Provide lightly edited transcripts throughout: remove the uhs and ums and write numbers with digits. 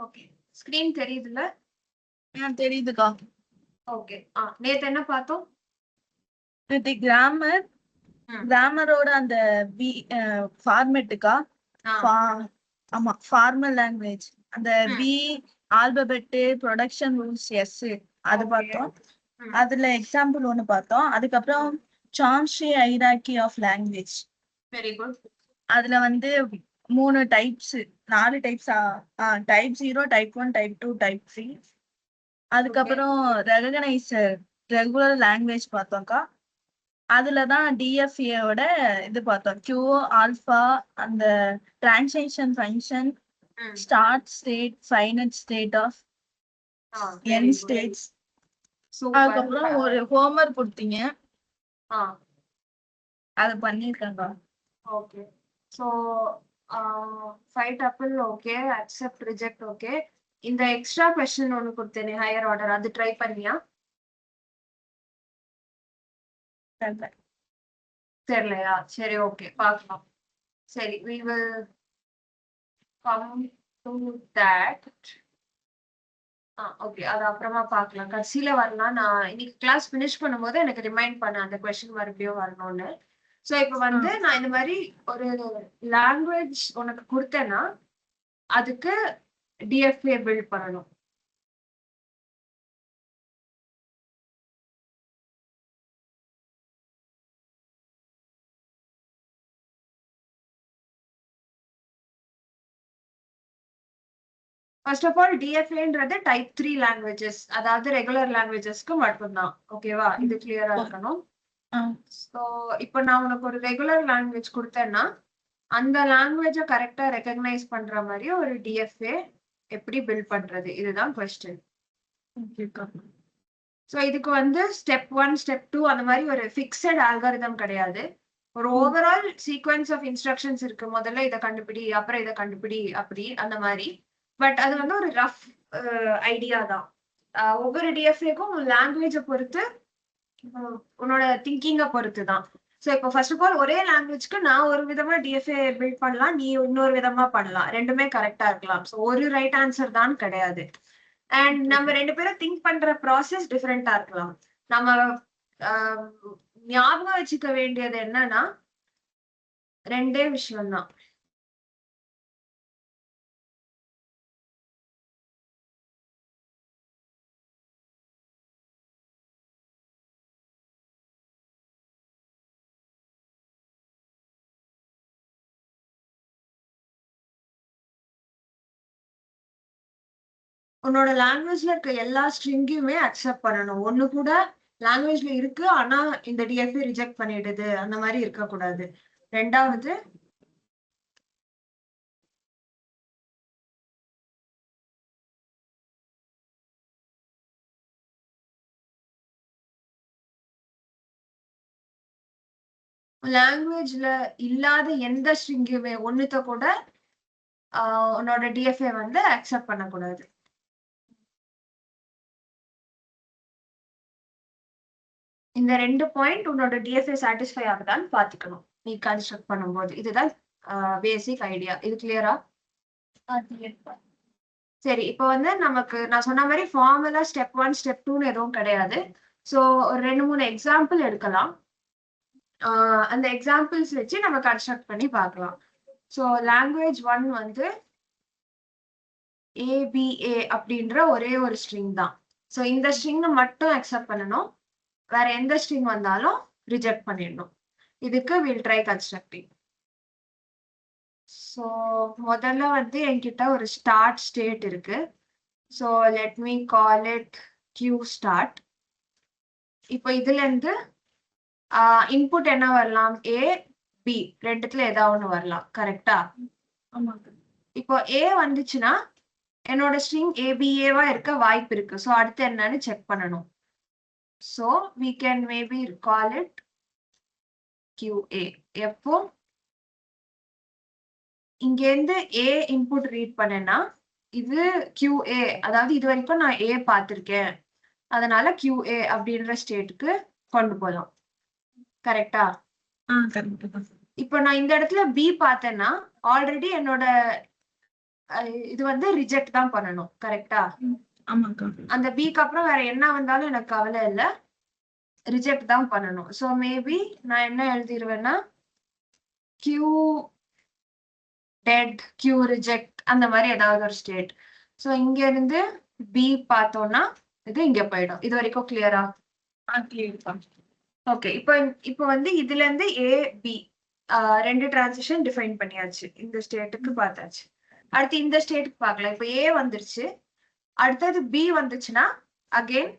Okay. Screen தெரியுதுல்ல? தெரியுதுக்கா. Okay. நேத்து என்ன பார்த்தோம்? நேத்து கிராமர், கிராமரோட அந்த பி ஃபார்மேட்டுக்கா? ஆமா, ஃபார்மல் லாங்குவேஜ். அந்த B alphabet, production rules yes அது பார்த்தோம். அதுல எக்ஸாம்பிள் ஒன்னு பார்த்தோம். அதுக்கப்புறம் Chomsky hierarchy of language. Very good. அதுல வந்து 3 types, 4 types, type 0, type 1, type 2, type 3. அதுக்கப்புறம் ரெகனைசர் ரெகுலர் லாங்குவேஜ் பார்த்தோம்க்கா. அதுலதான் டிஎஃப்ஏவோட இது பார்த்தோம். கியூ ஆல்பா, அந்த transaction function, start state, finite state of n states. அதுக்கப்புறம் ஒரு ஹோம்வொர்க் கொடுத்தீங்க, அது பண்ணிருக்கேன்க்கா. Okay. So 5 double okay, accept reject okay. இந்த எக்ஸ்ட்ரா கொஸ்டின் ஒன்று கொடுத்தேனே ஹையர் ஆர்டர், அது ட்ரை பண்ணியா? தெரியலையா? சரி, ஓகே, பார்க்கலாம். சரி, we will come to that. Okay, அது அப்புறமா பார்க்கலாம். கடைசியில வரலாம். நான் இன்னைக்கு கிளாஸ் ஃபினிஷ் பண்ணும்போது எனக்கு ரிமைண்ட் பண்ணேன் அந்த கொஸ்டின் மறுபடியும் வரணும்னு. ஸோ இப்போ வந்து நான் இந்த மாதிரி ஒரு லாங்குவேஜ் உனக்கு கொடுத்தேன்னா அதுக்கு டிஎஃப்ஏ பில்ட் பண்ணணும். ஃபர்ஸ்ட் ஆஃப் ஆல் டிஎஃப்ஏன்றது டைப் 3 லாங்குவேஜஸ், அதாவது ரெகுலர் லாங்குவேஜஸ்க்கு மட்டும்தான். ஓகேவா? இது கிளியரா இருக்கணும். ஸோ இப்போ நான் உனக்கு ஒரு ரெகுலர் லாங்குவேஜ் கொடுத்தேன்னா அந்த லாங்குவேஜை கரெக்டா ரெகக்னைஸ் பண்ற மாதிரி ஒரு டிஎஃப்ஏ எப்படி பில்ட் பண்றது, இதுதான் கொஸ்டின். ஸோ இதுக்கு வந்து ஸ்டெப் 1, ஸ்டெப் 2 அந்த மாதிரி ஒரு ஃபிக்ஸட் ஆல்காரிதம் கிடையாது. ஒரு ஓவரால் சீக்வன்ஸ் ஆஃப் இன்ஸ்ட்ரக்ஷன்ஸ் இருக்கு. முதல்ல இதை கண்டுபிடி, அப்புறம் இதை கண்டுபிடி, அப்படி அந்த மாதிரி. பட் அது வந்து ஒரு ரஃப் ஐடியா தான். ஒவ்வொரு டிஎஃப்ஏக்கும் லாங்குவேஜை பொறுத்து, உன்னோட திங்கிங்கை பொறுத்து தான். ஸோ இப்போ ஃபர்ஸ்ட் ஆஃப் ஆல் ஒரே லாங்குவேஜ்க்கு நான் ஒரு விதமா டிஎஃப்ஏ பில்ட் பண்ணலாம், நீ இன்னொரு விதமா பண்ணலாம். ரெண்டுமே கரெக்டா இருக்கலாம். ஸோ ஒரு ரைட் ஆன்சர் தான் கிடையாது. அண்ட் நம்ம 2 பேரும் திங்க் பண்ற ப்ராசஸ் டிஃப்ரெண்டா இருக்கலாம். நம்ம ஞாபகம் வச்சுக்க வேண்டியது என்னன்னா 2 விஷயம் தான். உன்னோட லாங்குவேஜ்ல இருக்க எல்லா ஸ்ட்ரிங்கையுமே அக்செப்ட் பண்ணணும். ஒண்ணு கூட லாங்குவேஜ்ல இருக்கு ஆனா இந்த டிஎஃப்ஏ ரிஜெக்ட் பண்ணிடுது, அந்த மாதிரி இருக்கக்கூடாது. ரெண்டாவது, லாங்குவேஜ்ல இல்லாத எந்த ஸ்ட்ரிங்கையுமே ஒண்ணுத்த கூட உன்னோட டிஎஃப்ஏ வந்து அக்செப்ட் பண்ணக்கூடாது. இந்த 2 பாயிண்ட் உன்னோட டிஎஃப்ஏ சாட்டிஸ்ஃபை ஆகுதான்னு பாத்துக்கணும் நீ கன்ஸ்ட்ரக்ட் பண்ணும்போது. இதுதான் பேசிக் ஐடியா. இது கிளியரா? சரி, இப்போ வந்து நமக்கு நான் சொன்ன மாதிரி ஃபார்முலா ஸ்டெப் 1, ஸ்டெப் 2ன்னு எதுவும் கிடையாது. ஸோ ஒரு 2-3 எக்ஸாம்பிள் எடுக்கலாம். அந்த எக்ஸாம்பிள்ஸ் வச்சு நம்ம கன்ஸ்ட்ரக்ட் பண்ணி பார்க்கலாம். ஸோ லாங்குவேஜ் 1 வந்து ஏபிஏ அப்படின்ற ஒரே ஒரு ஸ்ட்ரிங் தான். ஸோ இந்த ஸ்ட்ரிங் மட்டும் அக்செப்ட் பண்ணணும், வேற எந்த ஸ்ட்ரிங் வந்தாலும் ரிஜெக்ட் பண்ணிடணும். இதுக்கு வில் ட்ரை கன்ஸ்ட்ரக்டிங். ஸோ முதல்ல வந்து என்கிட்ட ஒரு ஸ்டார்ட் ஸ்டேட் இருக்கு. So let me call it Q start. இப்போ இதுல இருந்து இன்புட் என்ன வரலாம்? ஏ, பி ரெண்டுத்துல ஏதாவது ஒண்ணு வரலாம். கரெக்டா? இப்போ ஏ வந்துச்சுன்னா என்னோட ஸ்ட்ரிங் ஏபிஏவா இருக்க வாய்ப்பு இருக்கு. ஸோ அடுத்து என்னன்னு செக் பண்ணணும். So we can maybe call it QA. எப்போ இங்க இருந்து A இன்புட் ரீட் பண்ணேன்னா இது QA, அதாவது இது வரைக்கும் நான் A பார்த்திருக்கேன், அதனால QA அப்படின்ற ஸ்டேட்டுக்கு கொண்டு போகலாம். கரெக்டா? இப்போ நான் இந்த இடத்துல B பார்த்தேன்னா ஆல்ரெடி என்னோட இது வந்து ரிஜெக்ட் தான் பண்ணணும் கரெக்டா? ஆமாக்கா. அந்த பிக்கு அப்புறம் வேற என்ன வந்தாலும் எனக்கு கவலை இல்ல, ரிஜெக்ட் தான் பண்ணணும். சோ மேபி நான் என்ன எழுதிருவேன்னா கியூ டெட், கியூ ரிஜெக்ட் அந்த மாதிரி ஏதாவது ஒரு ஸ்டேட். சோ இங்க இருந்து பி பார்த்தோம்னா இது இங்க போயிடும். இது வரைக்கும் கிளியரா? கிளியர்க்கா. ஓகே. இப்போ வந்து இதுல இருந்து ஏ பி ரெண்டு டிரான்சிஷன் டிஃபைன் பண்ணியாச்சு. இந்த ஸ்டேட்டுக்கு பார்த்தாச்சு. அடுத்து இந்த ஸ்டேட்டுக்கு பார்க்கலாம். இப்போ ஏ வந்துருச்சு, அடுத்தது பி வந்துச்சுன்னா அகைன்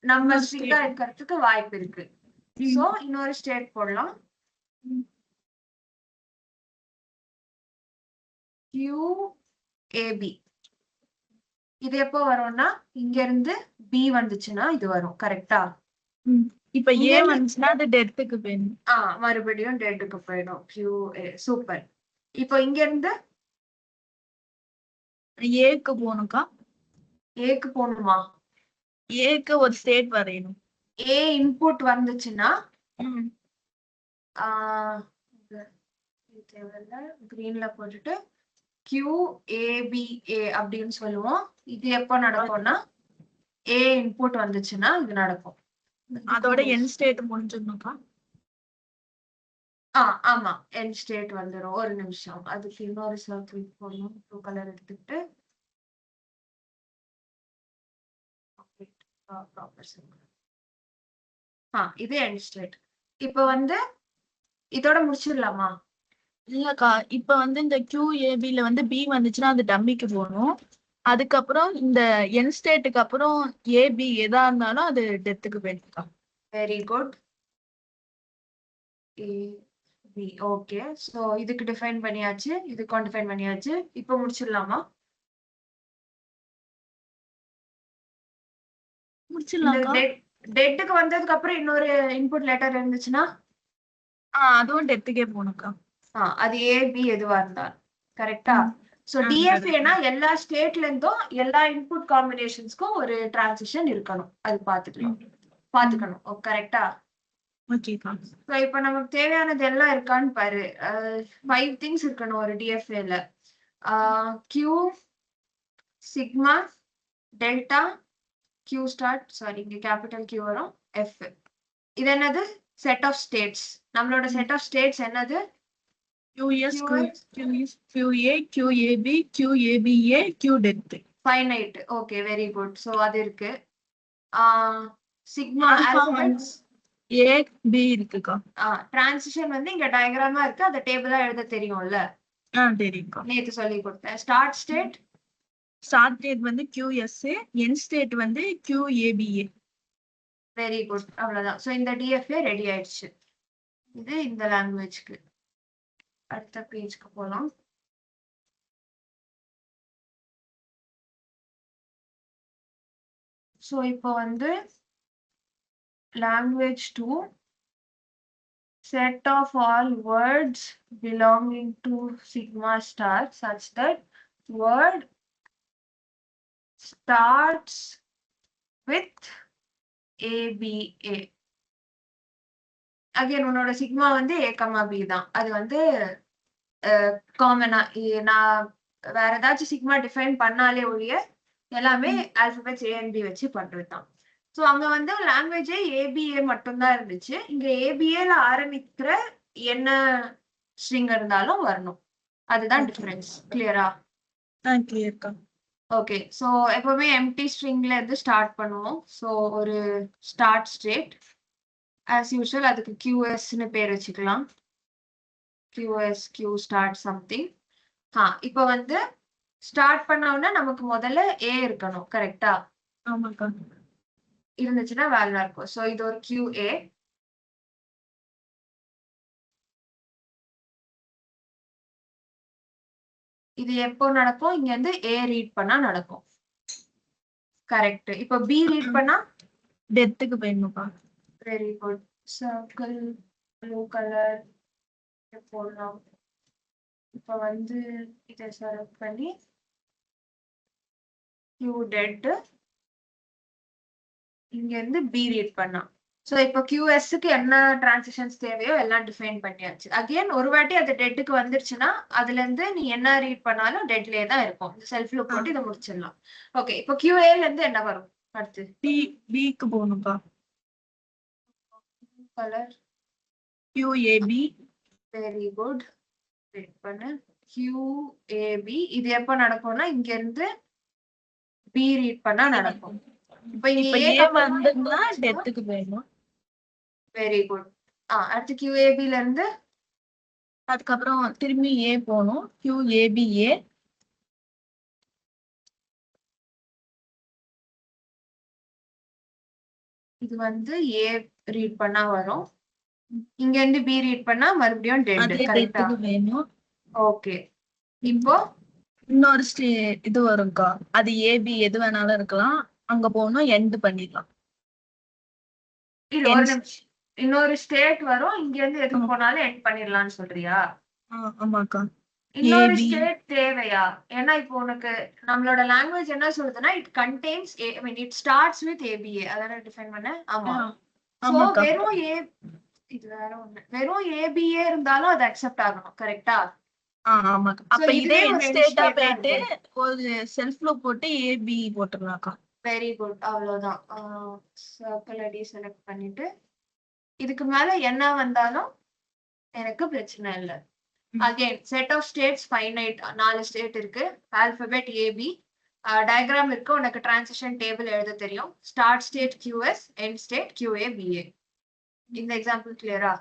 நம்ம ஸ்ட்ரிங்கா இருக்கிறதுக்கு வாய்ப்பு இருக்கு. சோ இன்னொரு ஸ்டேட் போடலாம். QAB. இது எப்போ வரும்னா இங்க இருந்து பி வந்துச்சுன்னா இது வரும் கரெக்டா? இப்ப ஏ வந்துச்சுன்னா அது டெத்துக்கு போயிடும். மறுபடியும் டெத்துக்கு போயிடும். QA super. இப்போ இங்க இருந்து ஏக்கு போகணும்க்கா. ஏக்கு போகணுமா? ஏக்கு ஒரு ஸ்டேட் வரையணும். ஏ இன்புட் வந்துச்சுன்னா கிரீன்ல போட்டுட்டு QABA அப்படின்னு சொல்லுவோம். இது எப்ப நடக்கும்னா ஏ இன்புட் வந்துச்சுன்னா இது நடக்கும். அதோட என் ஸ்டேட் முடிஞ்சிடணும்க்கா. ஆமா, என் ஸ்டேட் வந்துடும். ஒரு நிமிஷம், அதுக்கு இன்னொரு சர்க்கிள் போடணும். ப்ளூ கலர் எடுத்துக்கிட்டு இது என் ஸ்டேட். இப்ப வந்து இதோட முடிச்சிடலாமா? இல்லக்கா, இப்ப வந்து இந்த QABல வந்து பி வந்துச்சுன்னா அது டம்மிக்கு போகணும். அதுக்கப்புறம் இந்த என் ஸ்டேட்டுக்கு அப்புறம் ஏபி எதா இருந்தாலும் அது டெத்துக்கு போயிருக்கா. Very good. AB okay. So இதுக்கு டிஃபைன் பண்ணியாச்சு, இதுக்கும் டிஃபைன் பண்ணியாச்சு. இப்போ முடிச்சிடலாமா? முடிச்சிடலாம்க்கா. டெட்டுக்கு வந்ததுக்கு அப்புறம் இன்னொரு இன்புட் லெட்டர் இருந்துச்சுன்னா அதுவும் டெத்துக்கே போகணும்க்கா. அது ஏபி எதுவா இருந்தா கரெக்டா? சோ டிஎஃப்ஏனா எல்லா ஸ்டேட்ல இருந்தும் எல்லா இன்புட் காம்பினேஷன்ஸ்க்கும் ஒரு டிரான்சிஷன் இருக்கணும். அது பாத்துக்கணும் கரெக்டா? ஓகேக்கா. சோ இப்போ நமக்கு தேவையானது எல்லாம் இருக்கான்னு பாரு. 5 திங்ஸ் இருக்கணும் ஒரு டிஎஃப்ஏல. Q, sigma, delta, Q start, sorry இங்க கேபிட்டல் கியூ வரும், எஃப். இது என்னது? Set of states. நம்மளோட செட் ஆஃப் ஸ்டேட்ஸ் என்னது? QS, QA, QAB, QABA, QDET. Finite. Okay, very good. So அது இருக்கு. சிக்மா ஆல்பபெட்ஸ் A, B இருக்குக்கா. டிரான்சிஷன் வந்து இங்க டயகிராமா இருக்கு. அந்த டேபிளா எழுத தெரியும்ல? தெரியும்க்கா. நேத்து சொல்லி கொடுத்தேன். ஸ்டார்ட் ஸ்டேட் வந்து QSA, என் ஸ்டேட் வந்து QABA. Very good. அவ்வளவுதான். சோ இந்த டிஎஃப்ஏ ரெடி ஆயிடுச்சு. இது இந்த லாங்குவேஜ்க்கு. அடுத்த பேஜ்க்கு போலாம். சோ இப்போ வந்து language 2 set of all words belonging to sigma star such that word starts with ABA. Again உன்னோட சிக்மா வந்து A, B தான். அது வந்து காமனா நான் வேற ஏதாச்சும் சிக்மா டிஃபைன் பண்ணாலே ஒழிய எல்லாமே ஆல்பபெட்ஸ் A and B வச்சு பண்றதுதான். சோ அங்க வந்து லாங்குவேஜே ஏபிஏ மட்டும்தான் இருந்துச்சு. இங்க ஏபிஏல ஆரம்பிக்கிற என்ன ஸ்ட்ரிங் இருந்தாலும் வரணும். அதுதான் டிஃபரன்ஸ். கிளியரா? கிளியர்க்கா. ஓகே. சோ எப்பவுமே எம்டி ஸ்ட்ரிங்ல இருந்து ஸ்டார்ட் பண்ணுவோம். சோ ஒரு ஸ்டார்ட் ஸ்டேட் as usual அதுக்கு QSன்னு பேர் வச்சுக்கலாம். QS, Q start something. இப்போ வந்து ஸ்டார்ட் பண்ணோம்னா நமக்கு முதல்ல A இருக்கணும் கரெக்டா? ஆமாக்கா. இருந்துச்சுன்னா வேல்யூ இருக்கும். சோ இது ஒரு QA. இது எப்போ நடக்கும்? இங்க இருந்து A ரீட் பண்ணா நடக்கும். கரெக்ட். இப்போ B ரீட் பண்ணா டெத்துக்கு போயிடணும்ப்பா. Very good. Circle blue colour போடலாம். இப்போ வந்து இதை செலக்ட் பண்ணி Q டெட், இங்க இருந்து B ரீட் பண்ணா சோ இப்போ QSக்கு என்ன டிரான்சிஷன்ஸ் தேவையோ எல்லாம் டிஃபைன் பண்ணியாச்சு. அகைன் ஒரு வாட்டி அது டெட்டுக்கு வந்துருச்சுன்னா அதுல இருந்து நீ என்ன ரீட் பண்ணாலும் டெட்லயே தான் இருக்கும். செல்ஃப் லூப் போட்டு இதை முடிச்சிடலாம். ஓகே, இப்போ QAல இருந்து என்ன வரும் அடுத்து? பிக்கு போகணும்க்கா. Colour QAB. Very good. Wait பண்ணு. QAB இது எப்ப நடக்கும்னா இங்க இருந்து B ரீட் பண்ணா நடக்கும். இப்போ இப்ப இங்க A வந்துன்னா டெத்துக்கு போயிடும். Very good. அடுத்து QABல இருந்து அதுக்கப்புறம் திரும்பி A போகணும். QABA. இது வந்து A ரீட் பண்ணா வரும். இங்க இருந்து B ரீட் பண்ணா மறுபடியும் டெட். அதே கரெக்ட்டா? டெத்துக்கு வேணும். ஓகே. இப்போ இன்னொரு இது வரும்க்கா. அது AB எது வேணாலும் இருக்கலாம். அங்க போகணும் எண்ட் பண்ணிடலாம். இது ஒரு நிமிஷம். இன்னொரு ஸ்டேட் வரும். இங்க இருந்து எதுக்கு போனாலும் எண்ட் பண்ணிடலாம்னு சொல்றியா? ஆமாக்கா. இன்னொரு ஸ்டேட் தேவையா? ஏன்னா இப்போ உனக்கு நம்மளோட லாங்குவேஜ் என்ன சொல்லுதுன்னா it contains I mean it starts with ABA. அதானே டிஃபைன் பண்ண? ஆமா. சோ வெறும் இது வேற ஒண்ணு. வெறும் ABA இருந்தாலும் அது அக்செப்ட் ஆகணும். கரெக்ட்டா? ஆமாக்கா. அப்ப இதே ஸ்டேட்டா போயிட்டு ஒரு செல்ஃப் லூப் போட்டு AB போட்டுடலாம்க்கா. Very good. அவ்வளவுதான். சர்க்கிள் அடி செலக்ட் பண்ணிட்டு இதுக்கு மேல என்ன வந்தாலும் எனக்கு பிரச்சனை இல்லை. Again set of states finite. 4 state இருக்கு. Alphabet AB. டயக்ராம் இருக்கு. உனக்கு டிரான்சிஷன் டேபிள் எழுத தெரியும். Start state QS, end state QABA. இந்த எக்ஸாம்பிள் கிளியரா?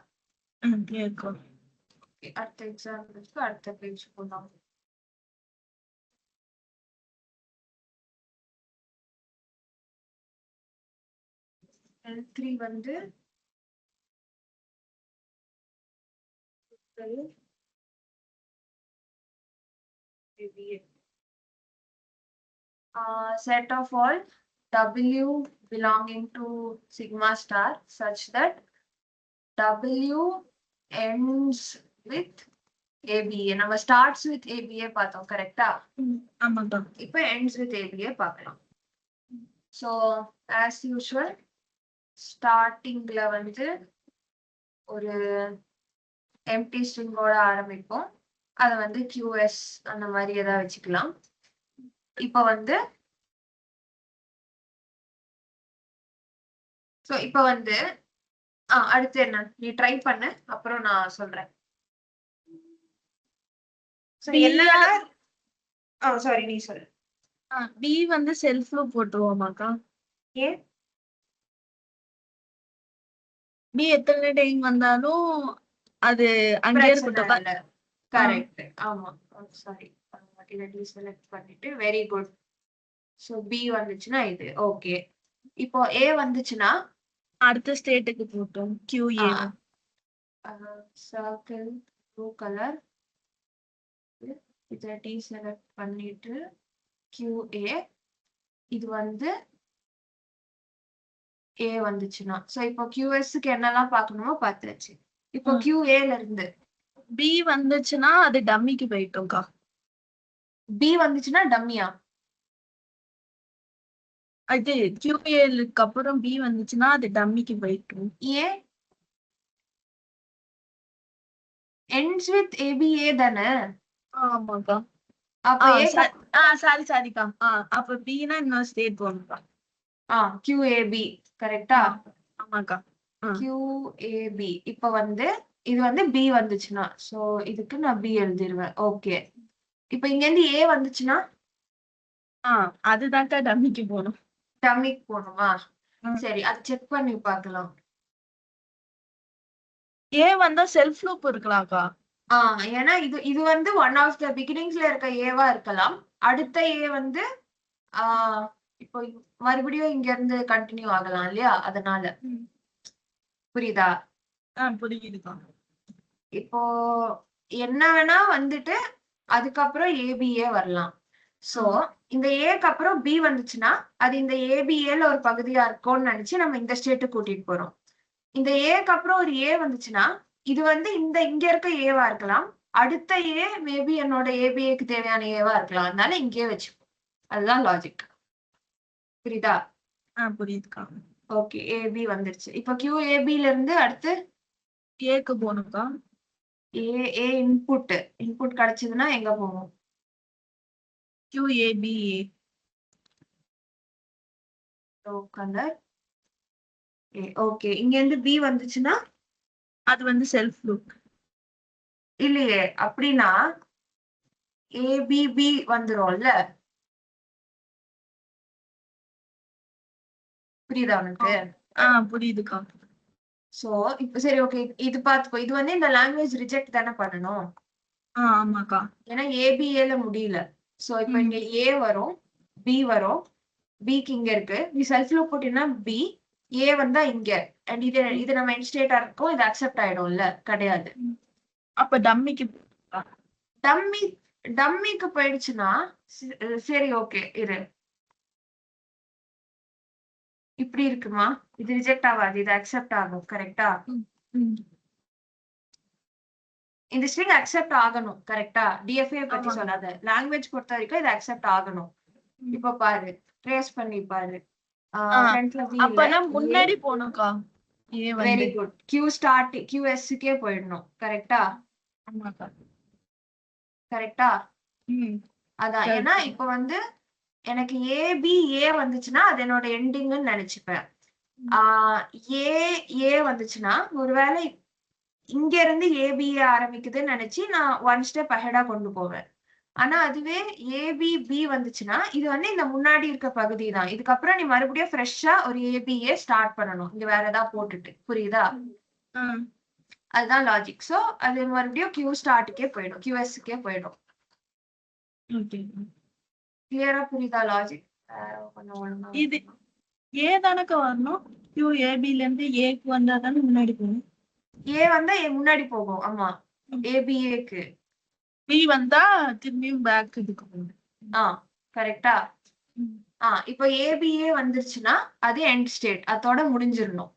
அடுத்த எக்ஸாம்பிளுக்கு அடுத்த பேஜ் போலாம். L3 வந்து set of all W belonging to sigma star such that W ends with ABA. நம்ம starts with ABA பார்த்தோம். கரெக்டா? ஆமாக்கா. இப்போ ends with ABA பார்க்கலாம். So as usual ஸ்டார்டிங்ல வந்து ஒரு எம்டி ஸ்ட்ரிங்கோட ஆரம்பிப்போம். அதை வந்து QS அந்த மாதிரி ஏதாவது வச்சுக்கலாம். இப்ப வந்து அடுத்து என்ன நீ ட்ரை பண்ணு, அப்புறம் நான் சொல்றேன். சாரி நீ சொல்லு. B வந்து செல்ஃப் லூப் போட்டுருவோமாக்கா? ஏன்? B எத்தனை டைம் வந்தாலும் அது அங்கே இருக்கட்டும். கரெக்ட். ஆமா, சாரி. இதை டீசெலக்ட் பண்ணிட்டு வெரி குட். சோ B வந்துச்சுன்னா இது ஓகே. இப்போ A வந்துச்சுன்னா அடுத்த ஸ்டேட்டுக்கு போட்டோம். QA. Circle blue colour. இதை டீசெலக்ட் பண்ணிட்டு QA. இது வந்து A வந்துச்சுன்னா சோ இப்போ QSக்கு என்னெல்லாம் பார்க்கணுமோ பார்த்தாச்சு. இப்போ QAல இருந்து B வந்துச்சுன்னா அது டம்மிக்கு போயிட்டோம்க்கா. B வந்துச்சுன்னா டம்மியா? அது QAக்கு அப்புறம் B வந்துச்சுன்னா அது டம்மிக்கு போயிட்டோம். ஏன்? ends with ABA தானே? ஆமாக்கா. அப்ப சாரிக்கா. அப்ப Bனா இன்னொரு ஸ்டேட் போகணும்க்கா. QAB கரெக்டா? ஆமாக்கா. QAB. இப்ப வந்து இது வந்து B வந்துச்சுன்னா சோ இதுக்கு நான் B எழுதிடுவேன். ஓகே. இப்ப இங்க இருந்து A வந்துச்சுன்னா அதுதான்க்கா டம்மிக்கு போகணும். டம்மிக்கு போகணுமா? சரி, அது செக் பண்ணி பார்க்கலாம். A வந்தா செல்ஃப் லூப் இருக்கலாம்க்கா. ஏன்னா இது வந்து ஒன் ஆஃப் த பிகினிங்ஸ்ல இருக்க ஏவா இருக்கலாம். அடுத்த A வந்து இப்போ மறுபடியும் இங்க இருந்து கண்டினியூ ஆகலாம் இல்லையா? அதனால புரியுதா? புரியுதுக்கா. இப்போ என்ன வேணா வந்துட்டு அதுக்கப்புறம் ABA வரலாம். சோ இந்த ஏக்கு அப்புறம் B வந்துச்சுன்னா அது இந்த ABAல ஒரு பகுதியா இருக்கும்னு நினைச்சு நம்ம இந்த ஸ்டேட்டு கூட்டிட்டு போறோம். இந்த ஏக்கு அப்புறம் ஒரு A வந்துச்சுன்னா இது வந்து இங்க இருக்க ஏவா இருக்கலாம். அடுத்த A மேபி என்னோட ABAக்கு தேவையான ஏவா இருக்கலாம். அதனால இங்கேயே வச்சுப்போம். அதுதான் லாஜிக். புரியுதா? புரியுதுக்கா. ஓகே ஏபி வந்துருச்சு. இப்போ QABல இருந்து அடுத்து ஏக்கு போகணும்க்கா. ஏ இன்புட் கிடைச்சதுன்னா எங்க போகும்? QABA. Colour okay. இங்க இருந்து பி வந்துச்சுன்னா அது வந்து செல்ஃப் லூப். இல்லையே, அப்படின்னா ஏபிபி வந்துரும்ல. புரியுதா உனக்கு? புரியுதுக்கா. சோ இப்ப சரி ஓகே, இது பாத்துக்கோ. இது வந்து இந்த லாங்குவேஜ் ரிஜெக்ட் தானே பண்ணணும். ஆமாக்கா. ஏன்னா ஏபிஏல முடியல. சோ இப்ப இங்க ஏ வரும், பி வரும். பிக்கு இங்க இருக்கு, நீ செல்ஃப் லூப் போட்டீங்கன்னா பி, ஏ வந்தா இங்க. அண்ட் இது நம்ம இன்ஸ்டேட்டா இருக்கும், இது அக்செப்ட் ஆயிடும்ல? கிடையாது. அப்ப டம்மிக்கு டம்மிக்கு போயிடுச்சுன்னா சரி ஓகே இரு, இப்படி இருக்குமா? இது ரிஜெக்ட் ஆகாது, இது அக்செப்ட் ஆகும். கரெக்டா? இந்த ஸ்ட்ரிங் அக்செப்ட் ஆகணும். கரெக்டா? டிஎஃப்ஏ பத்தி சொல்லாத, லாங்குவேஜ் பொறுத்த வரைக்கும் இது அக்செப்ட் ஆகணும். இப்ப பாரு, ட்ரேஸ் பண்ணி பாரு. ஃப்ரண்ட்ல பி இல்ல, அப்பனா முன்னாடி போணும்க்கா. Very good. QSக்கே போயிடணும். கரெக்டா? ஆமாக்கா. கரெக்டா. அதான். ஏன்னா இப்ப வந்து எனக்கு ஏ வந்துச்சுன்னா அது என்னோட எண்டிங்னு நினைச்சுப்பேன். ஏ வந்துச்சுன்னா ஒருவேளை இங்க இருந்து ஏபிஏ ஆரம்பிக்குதுன்னு நினைச்சு நான் 1 ஸ்டெப் அஹெடா கொண்டு போவேன். ஆனா அதுவே ஏபிபி வந்துச்சுன்னா இது வந்து இந்த முன்னாடி இருக்க பகுதி தான். இதுக்கப்புறம் நீ மறுபடியும் ஃப்ரெஷ்ஷா ஒரு ஏபிஏ ஸ்டார்ட் பண்ணணும், இங்க வேற ஏதாவது போட்டுட்டு. புரியுதா? அதுதான் லாஜிக். சோ அது மறுபடியும் கியூ ஸ்டார்ட்டுக்கே போயிடும், QSக்கே போயிடும். கிளியரா புரியுதா லாஜிக்? இது ஏ தானக்கா வரணும். QABல இருந்து ஏக்கு வந்தா தானே முன்னாடி போகும். ஏ வந்தா முன்னாடி போகும். ஆமா, ஏபிஏக்கு. பி வந்தா திரும்பியும் பேக் இதுக்கு போகும். கரெக்டா? இப்போ ஏபிஏ வந்துருச்சுன்னா அது எண்ட் ஸ்டேட், அதோட முடிஞ்சிடணும்.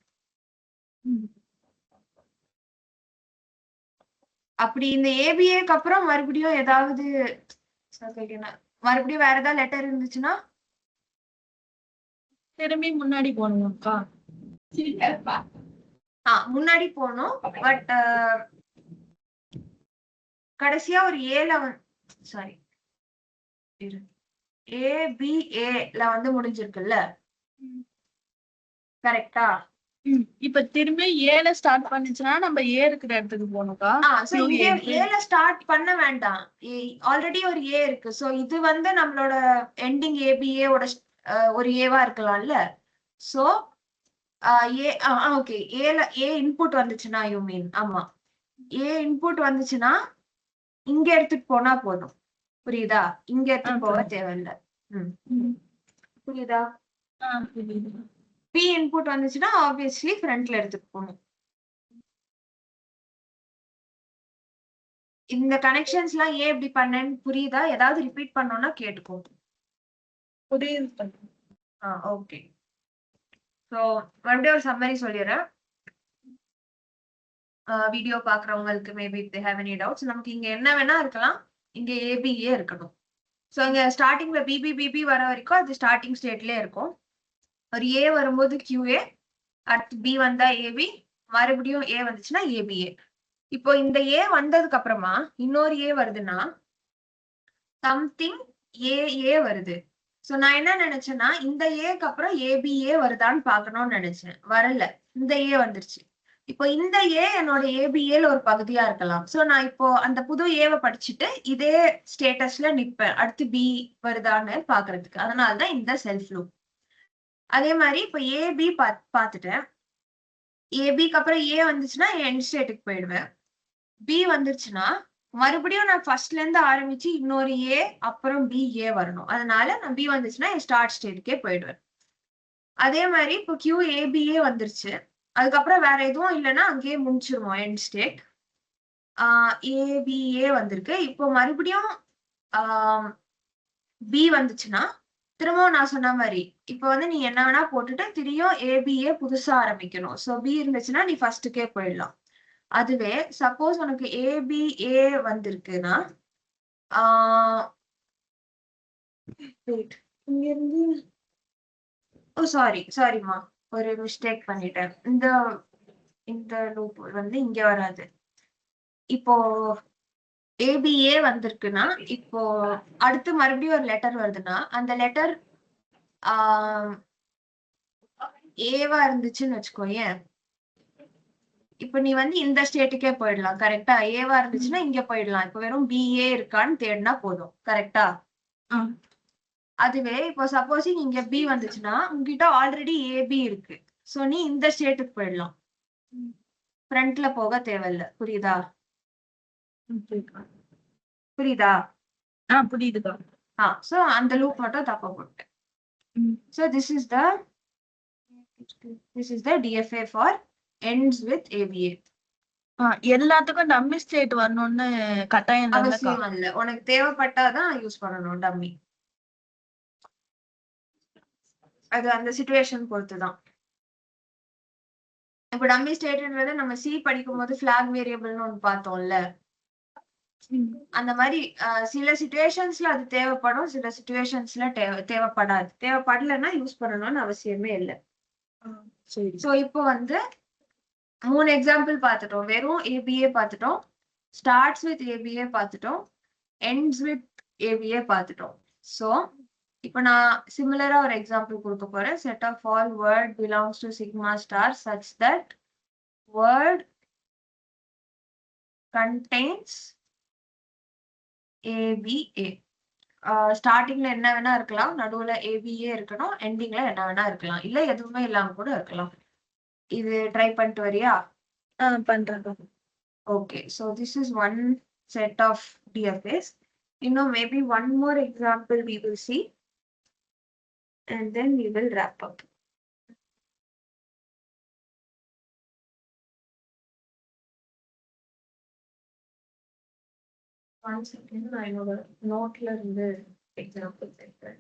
அப்படி இந்த ஏபிஏக்கு அப்புறம் மறுபடியும் ஏதாவது மறுபடியும் வேற ஏதாவது லெட்டர் இருந்துச்சுன்னா திரும்பி முன்னாடி போகணுமாக்கா? முன்னாடி போகணும். பட் கடைசியா ஒரு சாரி ஏபிஏல வந்து முடிஞ்சிருக்குல்ல? கரெக்டா? இப்ப திரும்பி ஏல ஸ்டார்ட் பண்ணுச்சுன்னா நம்ம ஏ இருக்கிற இடத்துக்கு போகணும்க்கா. ஏல ஸ்டார்ட் பண்ண வேண்டாம், ஆல்ரெடி ஒரு ஏ இருக்கு. சோ இது வந்து நம்மளோட எண்டிங் ஏபிஏ ஓட ஒரு ஏவா இருக்கலாம்ல? சோ ஓகே, ஏ இன்புட் வந்துச்சுன்னா யூ மீன்? ஆமா, ஏ இன்புட் வந்துச்சுன்னா இங்க எடுத்துட்டு போனா போதும். புரியுதா? இங்க எடுத்துட்டு போக தேவையில்லை. புரியுதா? பி இன்புட் வந்துச்சுன்னா ஆப்வியஸ்லி ஃப்ரண்ட்ல எடுத்துட்டு போகணும். இந்த கனெக்ஷன்ஸ் எல்லாம் ஏன் இப்படி பண்ணேன்னு புரியுதா? ஏதாவது ரிப்பீட் பண்ணோம்னா கேட்டுக்கோ. புரியுது. ஓகே. ஸோ மறுபடியும் ஒரு சம்மரி சொல்லிடுறேன். வீடியோ பாக்குறவங்களுக்கு maybe they have any doubts. நமக்கு இங்க என்ன வேணா இருக்கலாம், இங்க ஏபிஏ இருக்கணும். ஸோ இங்க ஸ்டார்டிங்ல பிபி வர வரைக்கும் அது ஸ்டார்டிங் ஸ்டேட்லயே இருக்கும். ஒரு ஏ வரும்போது QA, அடுத்து பி வந்தா ஏபி, மறுபடியும் ஏ வந்துச்சுன்னா ஏபிஏ. இப்போ இந்த ஏ வந்ததுக்கு அப்புறமா இன்னொரு ஏ வருதுன்னா சம்திங் ஏ வருது. சோ நான் என்ன நினைச்சேன்னா இந்த ஏக்கு அப்புறம் ஏபிஏ வருதான்னு பாக்கணும்னு நினைச்சேன். வரல, இந்த ஏ வந்துருச்சு. இப்போ இந்த ஏ என்னோட ஏபிஏல ஒரு பகுதியா இருக்கலாம். சோ நான் இப்போ அந்த புது ஏவை படிச்சுட்டு இதே ஸ்டேட்டஸ்ல நிப்பேன், அடுத்து பி வருதான்னு பாக்குறதுக்கு. அதனாலதான் இந்த செல்ஃப் லூப். அதே மாதிரி இப்ப ஏபி பாத்துட்டேன். ஏபிக்கு அப்புறம் ஏ வந்துச்சுன்னா எண்ட் ஸ்டேட்டுக்கு போயிடுவேன். பி வந்துருச்சுன்னா மறுபடியும் நான் ஃபர்ஸ்ட்ல இருந்து ஆரம்பிச்சு இன்னொரு ஏ அப்புறம் பி ஏ வரணும். அதனால நான் பி வந்துச்சுன்னா என் ஸ்டார்ட் ஸ்டேட்டுக்கே போயிடுவேன். அதே மாதிரி இப்போ QABA வந்துருச்சு, அதுக்கப்புறம் வேற எதுவும் இல்லைன்னா அங்கேயே முடிச்சிருவோம் எண்ட் ஸ்டேட். ABA வந்திருக்கு. இப்போ மறுபடியும் பி வந்துச்சுன்னா திரும்பவும் நான் சொன்ன மாதிரி இப்போ வந்து நீ என்ன வேணா போட்டுட்டு திரும்பியும் ABA புதுசா ஆரம்பிக்கணும். சோ பி இருந்துச்சுன்னா நீ ஃபர்ஸ்டுக்கே போயிடலாம். அதுவே சப்போஸ் உனக்கு ABA வந்திருக்குன்னா இங்க இருந்து சாரிம்மா, ஒரு மிஸ்டேக் பண்ணிட்டேன். இந்த லூப் வந்து இங்க வராது. இப்போ ஏபிஏ வந்திருக்குன்னா, இப்போ அடுத்து மறுபடியும் ஒரு லெட்டர் வருதுன்னா, அந்த லெட்டர் ஏவா இருந்துச்சுன்னு வச்சுக்கோயேன். இப்ப நீ வந்து இந்த ஸ்டேட்டுக்கே போயிடலாம். கரெக்டா? ஏவா இருந்துச்சுன்னா இங்க போயிடலாம். இப்ப வெறும் பிஏ இருக்கான்னு தேடினா போதும். கரெக்டா? அதுவே இப்போ சப்போஸிங் இங்க பி வந்துச்சுன்னா உங்ககிட்ட ஆல்ரெடி ஏபி இருக்கு. சோ நீ இந்த ஸ்டேட்டுக்கு போயிடலாம். ஃப்ரண்ட்ல போக தேவையில்ல. புரியுதா? புரியுதா? புரியுதுக்கா. சோ அந்த லூப் மட்டும் தப்பா போட்டேன். So this is the DFA for ends with ABA. எல்லாத்துக்கும் டம்மி ஸ்டேட் வரணும்னு கட்டாயம் இல்லக்கா. அவசியம் இல்ல. உனக்கு தேவைப்பட்டாதான் யூஸ் பண்ணணும் டம்மி. அது அந்த சிச்சுவேஷன் பொறுத்துதான். இப்ப டம்மி ஸ்டேட்ன்றத நம்ம சி படிக்கும் போது பிளாக் வேரியபிள்னு ஒண்ணு பார்த்தோம்ல. அந்த மாதிரி சில சிச்சுவேஷன்ஸ்ல அது தேவைப்படும், சில சிச்சுவேஷன்ஸ்ல தேவைப்படாது. தேவைப்படலைன்னா யூஸ் பண்ணணும்னு அவசியமே இல்லை. சோ இப்போ வந்து 3 எக்ஸாம்பிள் பார்த்துட்டோம். வெறும் ஏபிஏ பார்த்துட்டோம், ஸ்டார்ட்ஸ் வித் ஏபிஏ பார்த்துட்டோம், ends with ABA பார்த்துட்டோம். சோ இப்போ நான் சிமிலரா ஒரு எக்ஸாம்பிள் கொடுக்க போறேன். set of all word belongs to sigma star such that word contains ABA. ஸ்டார்டிங்ல என்ன வேணா இருக்கலாம், நடுவுல ABA இருக்கணும், எண்டிங்ல என்ன வேணா இருக்கலாம், இல்ல எதுவுமே இல்லாம கூட இருக்கலாம். இது ட்ரை பண்ணிட்டு வரியா? பண்றேன். Okay, so this is one set of DFAs. Maybe one more example we will see, and then we will wrap up. One second, I know the note the example center.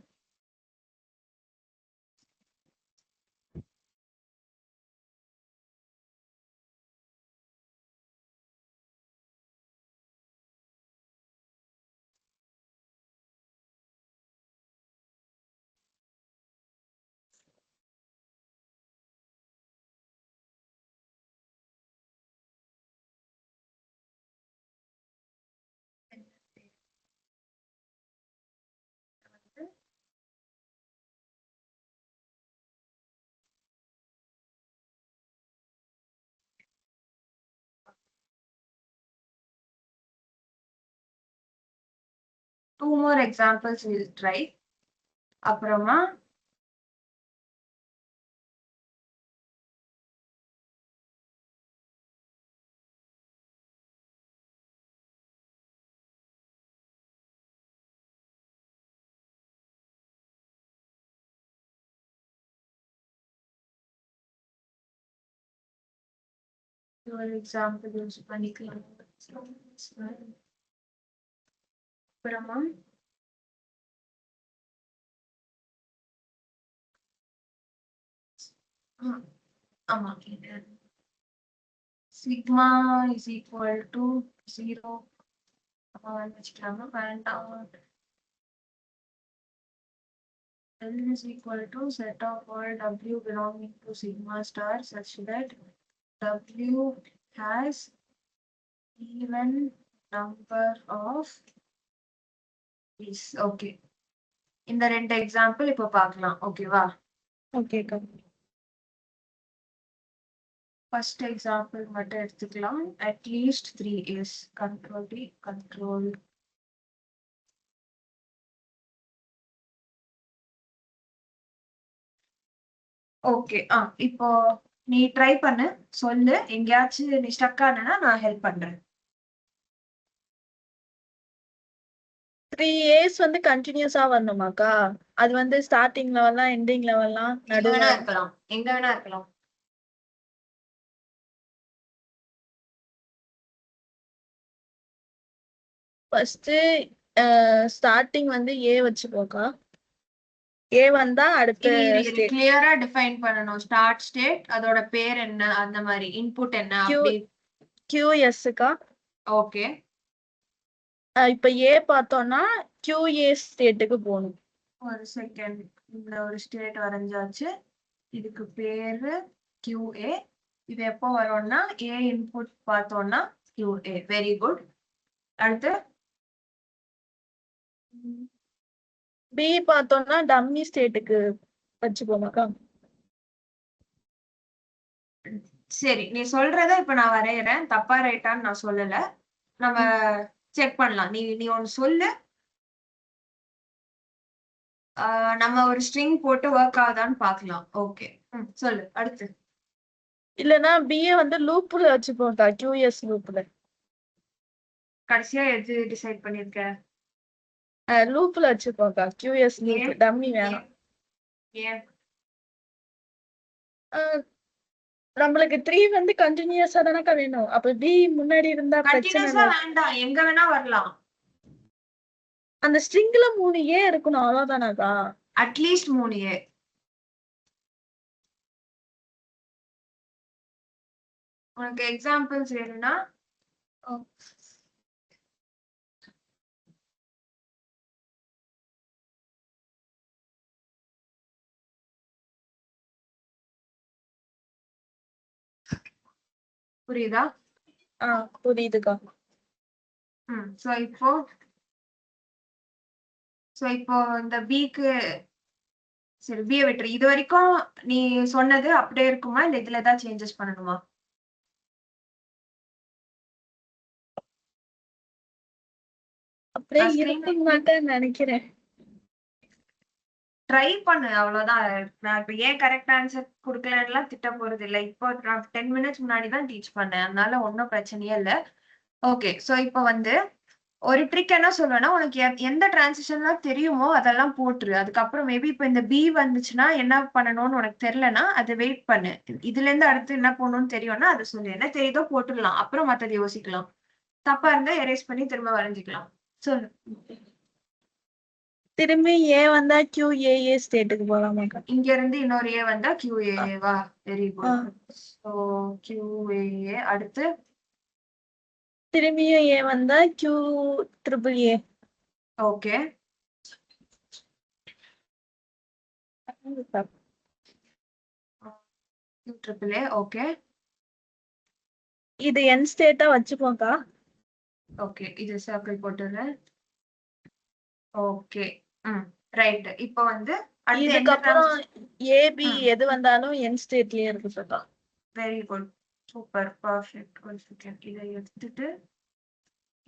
Two more examples we'll try. அப்புறமா ஒரு example use பண்ணிக்கலாம். அப்புறமா ஆமா, sigma is equal to 0 வச்சுக்கலாமா? வேண்டாம். L is equal to set of all W belonging to sigma star such that W has even number of is. Okay, இந்த ரெண்டு example இப்போ பார்க்கலாம். ஓகேவா? ஓகேக்கா. ஃபர்ஸ்ட் எக்ஸாம்பிள் மட்டும் எடுத்துக்கலாம். At least 3 is control D, control okay. இப்போ நீ ட்ரை பண்ணு, சொல்லு. எங்கேயாச்சும் நீ ஸ்டக் ஆனா நான் ஹெல்ப் பண்றேன். 3 years வந்து கண்டினியூஸா வரணுமாக்கா? அது வந்து ஸ்டார்டிங்ல வரலாம், எண்டிங்ல வரலாம், நடுவுல இருக்கலாம், எங்க வேணா இருக்கலாம். ஃபர்ஸ்ட் ஸ்டார்டிங் வந்து ஏ வச்சுக்கோக்கா. ஏ வந்தா அடுத்து கிளியரா டிஃபைன் பண்ணணும். ஸ்டார்ட் ஸ்டேட், அதோட பேர் என்ன, அந்த மாதிரி இன்புட் என்ன அப்படி. QSக்கா. ஓகே, இப்ப ஏ பார்த்தோம்னா QA ஸ்டேட்டுக்கு போகணும். ஒரு செகண்ட், இந்த ஒரு ஸ்டேட் வரைஞ்சாச்சு. இதுக்கு பேரு QA. இது எப்போ வரும்னா A இன்புட் பார்த்தோம்னா QA. Very good. அடுத்து பி பார்த்தோம்னா டம்மி ஸ்டேட்டுக்கு வச்சுக்கோமாக்கா. சரி, நீ சொல்றத இப்ப நான் வரையறேன். தப்பா ரைட்டான்னு நான் சொல்லல. நம்ம செக் பண்ணலாம். நீ ஒன்னு சொல்லு. நம்ம ஒரு ஸ்ட்ரிங் போட்டு ஒர்க் ஆகுதான்னு பாக்கலாம். ஓகே, சொல்லு அடுத்து. இல்லனா பிஏ வந்து லூப்ல வச்சுப்போம்க்கா, QS லூப்ல. கடைசியா எது டிசைட் பண்ணிருக்க? லூப்ல வச்சுப்போம்க்கா, QS லூப். டம்மி வேணாம். ஏன்? நம்மளுக்கு 3 வந்து கண்டினியூஸா தானக்கா வேணும். அப்ப பி முன்னாடி இருந்தா பிரச்சனை கண்டினியூஸா இல்லை. வேண்டாம், எங்க வேணா வரலாம். அந்த ஸ்ட்ரிங்ல 3 ஏ இருக்கணும், அவ்வளவுதானாக்கா? At least 3 A. உனக்கு எக்ஸாம்பிள்ஸ் வேணும்னா புரியுதா? புரியுதுக்கா. சோ இப்போ இந்த பிக்கு சரி, பியை விட்டுரு. இது வரைக்கும் நீ சொன்னது அப்படியே இருக்குமா, இல்ல இதுல ஏதாவது சேஞ்சஸ் பண்ணணுமா? அப்படியே இருக்குன்னு நினைக்கிறேன். ட்ரை பண்ணு, அவ்வளவுதான். நான் இப்ப ஏன் கரெக்ட் ஆன்சர் குடுக்கலன்னுலாம் திட்ட போறது இல்ல. இப்போ நான் 10 மினிட்ஸ் முன்னாடி தான் டீச் பண்ணேன், அதனால ஒன்னும் பிரச்சனையே இல்ல. ஓகே, சோ இப்போ வந்து ஒரு ட்ரிக் என்ன சொல்லுவேன்னா, உனக்கு எந்த டிரான்சிஷன்லாம் தெரியுமோ அதெல்லாம் போட்டுரு. அதுக்கப்புறம் மேபி இப்ப இந்த பி வந்துச்சுன்னா என்ன பண்ணணும்னு உனக்கு தெரியலன்னா அதை வெயிட் பண்ணு. இதுல இருந்து அடுத்து என்ன பண்ணணும்னு தெரியும்னா அதை சொல்லு. என்ன தெரியுதோ போட்டுடலாம், அப்புறம் மத்ததை யோசிக்கலாம். தப்பா இருந்தா எரேஸ் பண்ணி திரும்ப வரைஞ்சிக்கலாம். சொல்லு. திரும்பி ஏ வந்தா QAA ஸ்டேட்டுக்கு போலாமாக்கா? இங்க இருந்து இன்னொரு ஏ வந்தா QAA வா? Very good. So QAA. அடுத்து திரும்பியும் ஏ வந்தா QAAA. ஓகே. QAAA. ஓகே. இது என் ஸ்டேட்டா வச்சுப்போம்க்கா. ஓகே, இது சர்க்கிள் போட்டுறேன். Okay, right. இப்போ வந்து அடுத்து இதுக்கப்புறம் ஏபி எது வந்தாலும் என் ஸ்டேட்லயே இருக்கு சொல்லா. Very good, super, perfect. ஒரு செகண்ட், இதை எடுத்துட்டு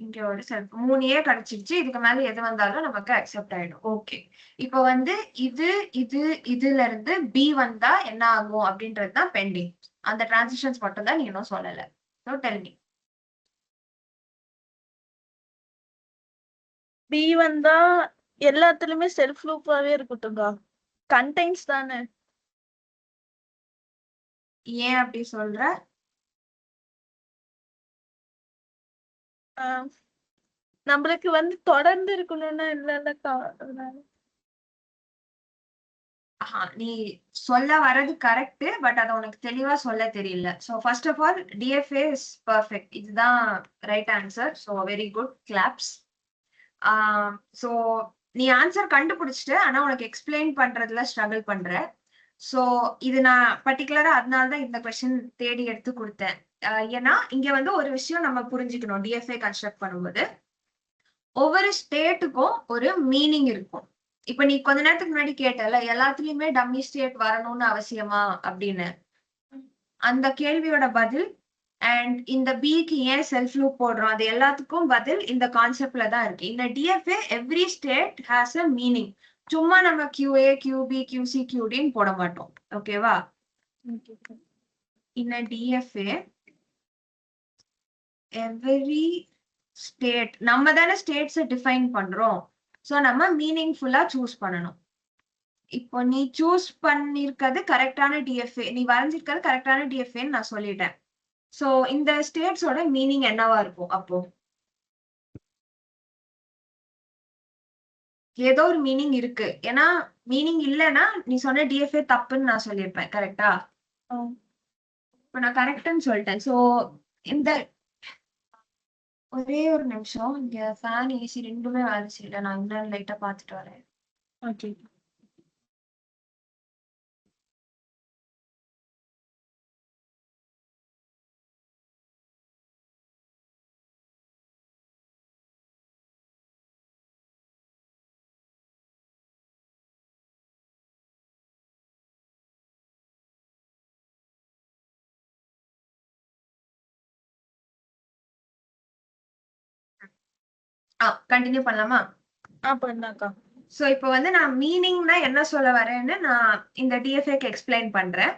இங்க ஒரு 3 ஏ கிடைச்சிருச்சு. இதுக்கு மேல எது வந்தாலும் நமக்கு அக்செப்ட் ஆயிடும். ஓகே, இப்போ வந்து இதுல இருந்து பி வந்தா என்ன ஆகும் அப்படின்றது தான் பெண்டிங். அந்த டிரான்சிஷன்ஸ் மட்டும் தான் நீ இன்னும் சொல்லல. So tell me. பி வந்தா எல்லாத்துலயுமே செல்ஃப் லூப்பாவே இருக்கட்டும்க்கா. கண்டெய்ன்ஸ் தானே. ஏன் அப்படி சொல்ற? நம்மளுக்கு வந்து தொடர்ந்து இருக்கணும்னா இல்லக்கா. நீ சொல்ல வர்றது கரெக்ட், பட் அதை உனக்கு தெளிவா சொல்ல தெரியல. So first of all DFA is perfect. இதுதான் right answer. So very good, claps. So நீ ஆன்சர் கண்டுபிடிச்சிட்டு, ஆனா உனக்கு எக்ஸ்பிளைன் பண்றதுல ஸ்ட்ரகிள் பண்ற. சோ இது நான் பர்டிகுலரா அதனாலதான் இந்த கொஸ்டின் தேடி எடுத்து கொடுத்தேன். ஏன்னா இங்க வந்து ஒரு விஷயம் நம்ம புரிஞ்சுக்கணும். DFA கன்ஸ்ட்ரக்ட் பண்ணும்போது ஒவ்வொரு ஸ்டேட்டுக்கும் ஒரு மீனிங் இருக்கும். இப்ப நீ கொஞ்ச நேரத்துக்கு முன்னாடி கேட்டல, எல்லாத்துலயுமே டம்மி ஸ்டேட் வரணும்னு அவசியமா அப்படின்னு. அந்த கேள்வியோட பதில் அண்ட் இந்த பிக்கு ஏன் செல்ஃப் லூப் போடுறோம், அது எல்லாத்துக்கும் பதில் இந்த கான்செப்ட்ல தான் இருக்கு. இந்த DFA every state has a meaning. சும்மா நம்ம QA QB QC QDன்னு போட மாட்டோம். ஓகேவா? in a DFA every state, நம்ம தானே ஸ்டேட்ஸை டிஃபைன் பண்றோம். சோ நம்ம மீனிங்ஃபுல்லா சூஸ் பண்ணணும். இப்போ நீ சூஸ் பண்ணிருக்கிறது கரெக்டான DFA, நீ வரைஞ்சிருக்கிறது கரெக்டான DFAன்னு நான் சொல்லிட்டேன். சோ இந்த ஸ்டேட்ஸோட மீனிங் என்னவா இருக்கும்? அப்போ ஏதோ ஒரு மீனிங் இருக்கு. ஏன்னா மீனிங் இல்லைன்னா நீ சொன்ன DFA தப்புன்னு நான் சொல்லியிருப்பேன். கரெக்டா? இப்ப நான் கரெக்ட்னு சொல்லிட்டேன். சோ இந்த ஒரே ஒரு நிமிஷம், இங்க ஃபேன் ஏசி ரெண்டுமே வேலை செய்யல. நான் இன்னும் லைட்டா பாத்துட்டு வரேன். ஓகே. கண்டினியூ பண்ணலாமா? பண்ணாக்கா. சோ இப்போ வந்து நான் மீனிங்னா என்ன சொல்ல வரேன்னு நான் இந்த டிஎஃப்ஏக்கு எக்ஸ்பிளைன் பண்றேன்.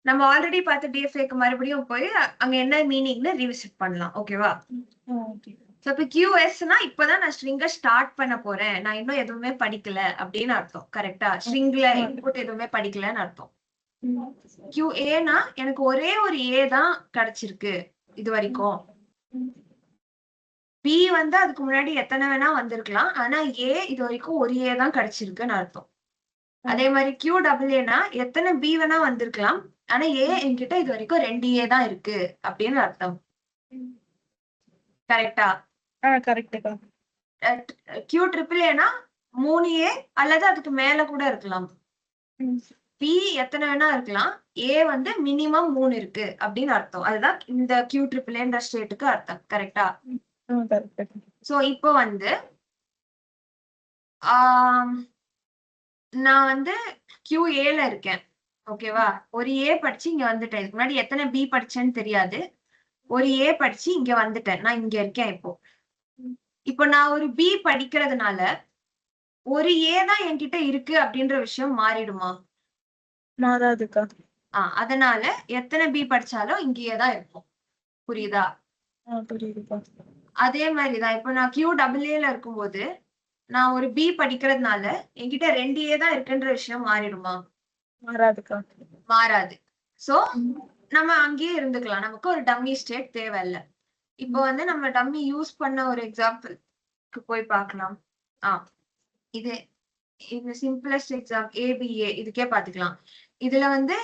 நம்ம ஆல்ரெடி பார்த்த டிஎஃப்ஏக்கு மறுபடியும் போய் அங்க என்ன மீனிங்னு ரிவிசிட் பண்ணலாம். ஓகேவா? ஓகே. சோ இப்ப QSனா இப்பதான் நான் ஸ்ட்ரிங்க ஸ்டார்ட் பண்ண போறேன், நான் இன்னும் எதுவுமே படிக்கல அப்படின்னு அர்த்தம். கரெக்டா? ஸ்ட்ரிங்ல இன்புட் எதுவுமே படிக்கலன்னு அர்த்தம். QAனா எனக்கு ஒரே ஒரு A தான் கிடைச்சிருக்கு இது வரைக்கும். B வந்து அதுக்கு முன்னாடி எத்தனை வேணா வந்திருக்கலாம், ஆனா A இது வரைக்கும் ஒரு A தான் கிடைச்சிருக்குன்னு அர்த்தம். அதே மாதிரி QAAனா எத்தனை B வேணா வந்திருக்கலாம், ஆனா A என்கிட்ட இது வரைக்கும் 2 A தான் இருக்கு அப்படின்னு அர்த்தம். கரெக்டா? கரெக்ட்டுக்கா. QAAனா 3 A அல்லது அதுக்கு மேல கூட இருக்கலாம். B எத்தனை வேணா இருக்கலாம், A வந்து மினிமம் 3 இருக்கு அப்படின்னு அர்த்தம். அதுதான் இந்த QAAன்ற ஸ்டேட்டுக்கு அர்த்தம். கரெக்டா? சோ இப்போ வந்து நான் வந்து QAல இருக்கேன். ஓகேவா? ஒரு A படிச்சு இங்க வந்துட்டேன். இதுக்கு முன்னாடி எத்தனை B படிச்சேன்னு தெரியாது. ஒரு A படிச்சு இங்க வந்துட்டேன். நான் இங்க இருக்கேன் இப்போ. இப்போ நான் ஒரு B படிக்கிறதுனால ஒரு A தான் என்கிட்ட இருக்கு அப்படின்ற விஷயம் மாறிடுமா? மாறாதுக்கா. அதனால எத்தனை B படிச்சாலும் இங்கேயே தான் இருக்கும். புரியுதா? புரியுதுக்கா. அதே மாதிரிதான் இப்போ நான் QAAல இருக்கும்போது நான் ஒரு B படிக்கிறதுனால என்கிட்ட 2 A தான் இருக்குன்ற விஷயம் மாறிடுமா? மாறாதுக்கா. மாறாது. சோ நம்ம அங்கேயே இருந்துக்கலாம். நமக்கு ஒரு டம்மி ஸ்டேட் தேவையில்ல. இப்போ வந்து நம்ம டம்மி யூஸ் பண்ண ஒரு எக்ஸாம்பிள்க்கு போய் பார்க்கலாம். இது இந்த சிம்பிளஸ்ட் எக்ஸாம் ABA இதுக்கே பாத்துக்கலாம். இதுல வந்து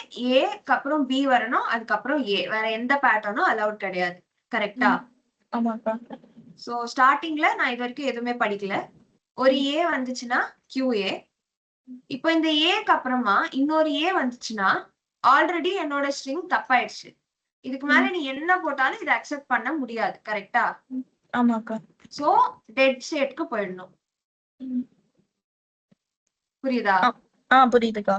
ஏக்கு அப்புறம் B வரணும், அதுக்கப்புறம் A. வேற எந்த பேட்டர்னும் அலவுட் கிடையாது. கரெக்டா? ஆமாக்கா. சோ ஸ்டார்டிங்ல நான் இது வரைக்கும் எதுவுமே படிக்கல. ஒரு A வந்துச்சுன்னா QA. இப்போ இந்த Aக்கு அப்புறமா இன்னொரு A வந்துச்சுன்னா ஆல்ரெடி என்னோட ஸ்ட்ரிங் தப்பாயிடுச்சு. இதுக்கு மேல நீ என்ன போட்டாலும் இதை அக்செப்ட் பண்ண முடியாது. கரெக்டா? ஆமாக்கா. சோ டெட் ஸ்டேட்க்கு போயிடணும். புரியுதா? புரியுதுக்கா.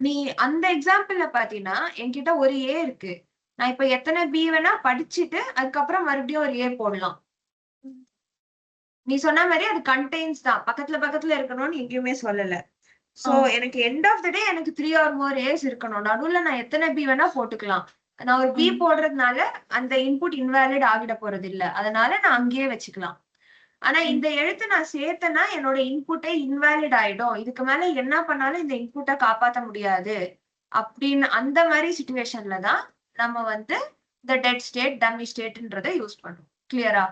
நீ அந்த எக்ஸாம்பிள்ல பாத்தீங்கன்னா என்கிட்ட ஒரு A இருக்கு. நான் இப்ப எத்தனை B வேணா படிச்சுட்டு அதுக்கப்புறம் மறுபடியும் ஒரு A போடலாம். நீ சொன்ன மாதிரி அது கண்டெய்ன்ஸ் தான், பக்கத்துல பக்கத்துல இருக்கணும்னு எங்கேயுமே சொல்லல. சோ எனக்கு எண்ட் ஆஃப் த டே எனக்கு 3 or more A's இருக்கணும். நடுவுல நான் எத்தனை B வேணா போட்டுக்கலாம். நான் ஒரு B போடுறதுனால அந்த இன்புட் இன்வாலிட் ஆகிட போறது இல்ல. அதனால நான் அங்கேயே வச்சுக்கலாம். ஆனா இந்த எழுத்து நான் சேர்த்தேன்னா என்னோட இன்புட்டே இன்வாலிட் ஆயிடும். இதுக்கு மேல என்ன பண்ணாலும் இந்த இன்புட்டை காப்பாத்த முடியாது அப்படின்னு அந்த மாதிரி சிச்சுவேஷன்ல தான் நம்ம வந்து இந்த டெட் ஸ்டேட், டம்மி ஸ்டேட்ன்றதை யூஸ் பண்ணுவோம். கிளியரா?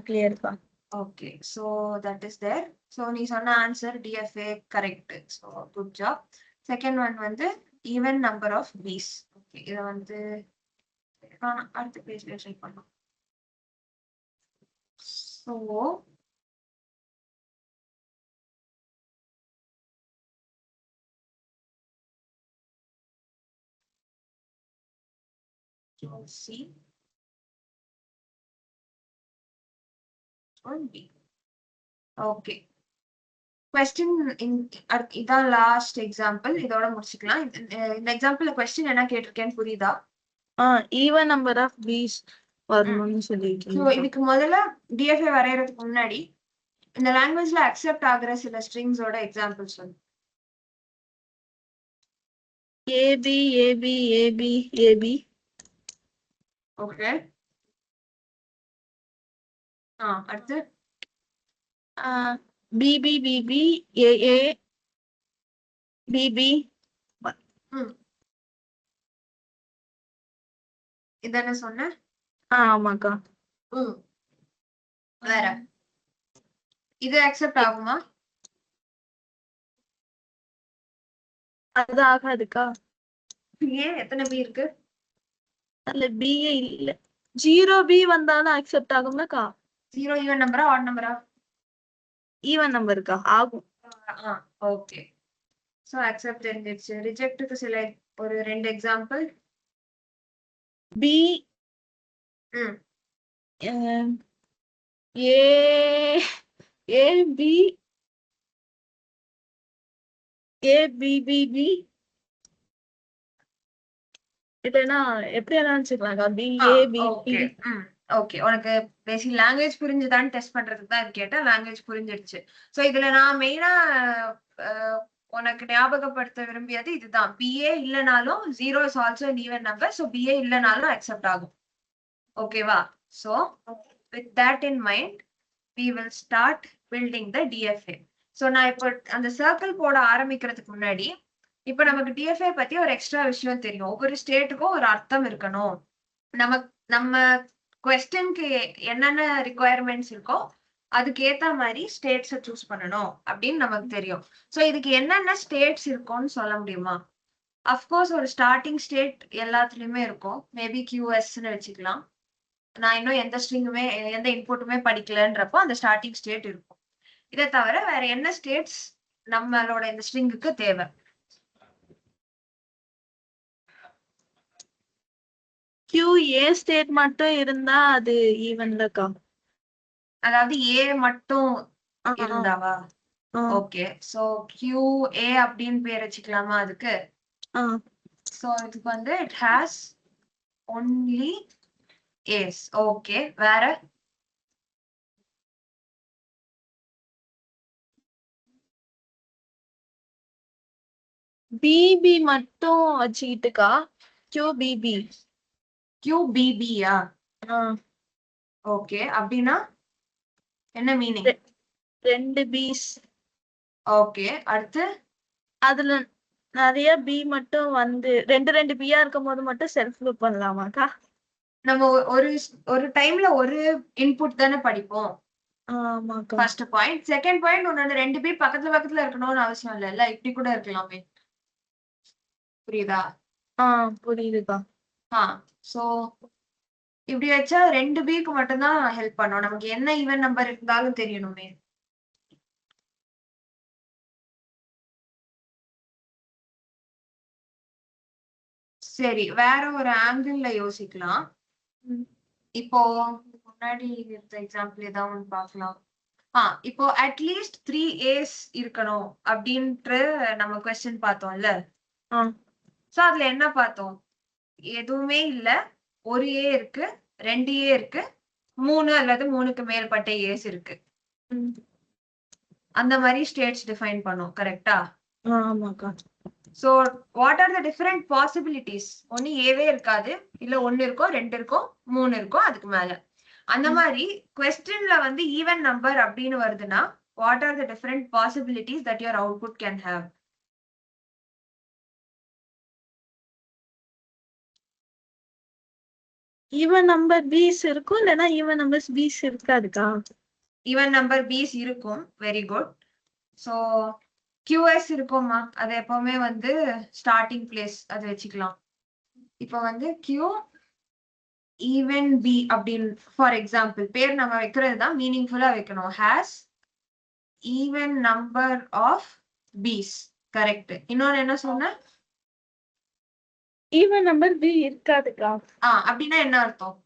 கிளியர்க்கா. Okay, so that is there. So நீ சொன்ன answer DFA correct. So good job. Second one வந்து ஈவன் நம்பர் ஆஃப் பீஸ். ஓகே, இத வந்து அடுத்த பேஜ்ல ட்ரை பண்ணலாம். So you'll see on B. Okay, question இதான் லாஸ்ட் எக்ஸாம்பிள். இதோட முடிச்சுக்கலாம். இந்த எக்ஸாம்பிள்ல கொஸ்டின் என்ன கேட்டிருக்கேன்னு புரியுதா? ஈவன் நம்பர் ஆஃப் பீஸ் வரணும்னு சொல்லிருக்கீங்க. இதுக்கு முதல்ல DFA வரையறதுக்கு முன்னாடி இந்த லாங்குவேஜ்ல அக்செப்ட் ஆகுற சில ஸ்ட்ரிங்ஸோட எக்ஸாம்பிள்ஸ் வந்து AB AB AB AB. Okay. அடுத்து BB BB AA BB. இதானே சொன்ன? ஆமாக்கா. வேற இது அக்செப்ட் ஆகுமா? அது ஆகாதுக்கா. ஏன்? எத்தனை B இருக்கு? அதுல B இல்ல. 0B வந்தாலும் அக்செப்ட் ஆகும்லக்கா. 0 ஈவன் நம்பரா ஆட் நம்பரா? ஈவன் நம்பருக்கா ஆகும். ஓகே, சோ அக்செப்ட் தெரிஞ்சிருச்சு. ரிஜெக்ட்க்கு சில ஒரு 2 example. B A AB ABBB இல்லைன்னா எப்படி வச்சுக்கலாம்க்கா. BABB okay. உனக்கு பேசிக் லாங்குவேஜ் புரிஞ்சுதான்னு டெஸ்ட் பண்றதுக்கு தான் இது கேட்டேன். லாங்குவேஜ் புரிஞ்சிடுச்சு. சோ இதுல நான் மெயினா அ உனக்கு ஞாபகப்படுத்த விரும்பியது இதுதான். பிஏ இல்லனாலும் 0 is also an even number. So BA இல்லனாலும் அக்செப்ட் ஆகும். ஓகேவா? So with that in mind we will start building the DFA. சோ நான் இப்போ அந்த சர்க்கிள் போட ஆரம்பிக்கிறதுக்கு முன்னாடி இப்ப நமக்கு DFA பத்தி ஒரு எக்ஸ்ட்ரா விஷயம் தெரியும். ஒவ்வொரு ஸ்டேட்டுக்கும் ஒரு அர்த்தம் இருக்கணும். நம்ம கொஸ்டினுக்கு என்னென்ன ரிக்குவயர்மெண்ட்ஸ் இருக்கோ அதுக்கு ஏத்த மாதிரி ஸ்டேட்ஸ சூஸ் பண்ணணும் அப்படின்னு நமக்கு தெரியும். சோ இதுக்கு என்னென்ன ஸ்டேட்ஸ் இருக்கும்னு சொல்ல முடியுமா? அஃப்கோர்ஸ் ஒரு ஸ்டார்டிங் ஸ்டேட் எல்லாத்துலயுமே இருக்கும். மேபி QSன்னு வச்சுக்கலாம். நான் இன்னும் எந்த ஸ்ட்ரிங்குமே எந்த இன்புட்டுமே படிக்கலன்றப்போ அந்த ஸ்டார்டிங் ஸ்டேட் இருக்கும். இதை தவிர வேற என்ன ஸ்டேட்ஸ் நம்மளோட இந்த ஸ்ட்ரிங்குக்கு தேவை? QA ஸ்டேட் மட்டும் இருந்தா அது ஈவன்லக்கா. அதாவது ஏ மட்டும் இருந்தாவா? ஓகே. சோ QA அப்படின்னு பேர் வச்சுக்கலாமா அதுக்கு? சோ இதுக்கு வந்து it has only A's. Okay. வேற? பிபி மட்டும் வச்சுக்கிட்டுக்கா. QBB. QBB-யா? ஓகே. அப்படின்னா என்ன மீனிங்? 2 B's. ஓகே. அடுத்து? அதுல நிறைய பி மட்டும் வந்து 2 பியா இருக்கும் போது மட்டும் செல்ஃப் லூப் பண்ணலாமாக்கா? நம்ம ஒரு டைம்ல ஒரு இன்புட் தானே படிப்போம். ஆமாக்கா. First point. செகண்ட் பாயிண்ட் உன்னோட 2 பி பக்கத்துல பக்கத்துல இருக்கணும்னு அவசியம் இல்லைல்ல. இப்படி கூட இருக்கலாமே. புரியுதா? புரியுதுக்கா. சோ இப்படி வச்சா 2 பிக்கு மட்டும்தான் ஹெல்ப் பண்ணும். நமக்கு என்ன ஈவன் நம்பர் இருந்தாலும் தெரியணுமே. சரி, வேற ஒரு ஆங்கிள் யோசிக்கலாம். இப்போ முன்னாடி இருந்த எக்ஸாம்பிள் ஏதாவது ஒன்று பார்க்கலாம். இப்போ அட்லீஸ்ட் 3 A's இருக்கணும் அப்படின்ட்டு நம்ம கொஸ்டின் பார்த்தோம்ல. சோ அதுல என்ன பார்த்தோம்? எதுவுமே இல்ல, ஒரு ஏ இருக்கு, 2 ஏ இருக்கு, 3 அல்லது 3க்கு மேற்பட்ட ஏஸ் இருக்கு. அந்த மாதிரி ஸ்டேட்ஸ் டிஃபைன் பண்ணோம். கரெக்டா? ஆமாக்கா. So what are the different possibilities? ஒன்னு ஏவே இருக்காது, இல்ல 1 இருக்கும், 2 இருக்கும், 3 இருக்கும், அதுக்கு மேல. அந்த மாதிரி கொஸ்டின்ல வந்து ஈவன் நம்பர் அப்படின்னு வருதுன்னா what are the different possibilities that your output can have? Even number B's இருக்கும், இல்லைன்னா ஈவன் நம்பர்ஸ் பீஸ் இருக்காதுக்கா? ஈவன் நம்பர் பீஸ் இருக்கும். Very good. சோ QS இருக்குமா? அது எப்பவுமே வந்து ஸ்டார்டிங் பிளேஸ் அது வச்சுக்கலாம். இப்போ வந்து Q ஈவன் பி அப்படின்னு ஃபார் எக்ஸாம்பிள் பேர் நம்ம வைக்கிறது தான் மீனிங்ஃபுல்லா வைக்கணும். Has even number of B's. Correct. இன்னொன்னு என்ன சொன்ன? ஈவன் நம்பர் பி இருக்காதுக்கா. அப்படின்னா என்ன அர்த்தம்?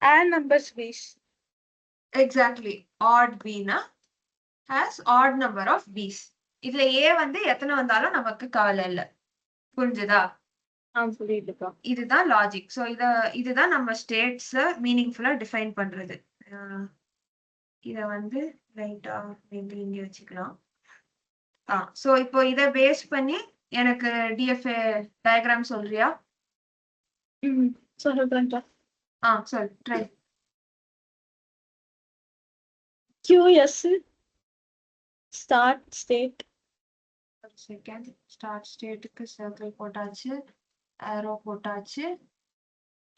Odd numbers B's. Exactly. Odd பீனா has odd number of B's. இதுல ஏ வந்து எத்தனை வந்தாலும் நமக்கு கவலை இல்ல. புரிஞ்சுதா? புரியுதுக்கா. இதுதான் லாஜிக். சோ இதுதான் நம்ம ஸ்டேட்ஸ் மீனிங்ஃபுல்லா டிஃபைன் பண்றது. இத வந்து ரைட்டா மேபி இங்க வச்சுக்கலாம். சோ இப்போ இத பேஸ் பண்ணி எனக்கு DFA டயக்ராம் சொல்றியா? சொல்றேன்க்கா. சொல். Try. QS start state. Second. Start ஸ்டேட்டுக்கு சர்க்கிள் போட்டாச்சு, ஆரோ போட்டாச்சு.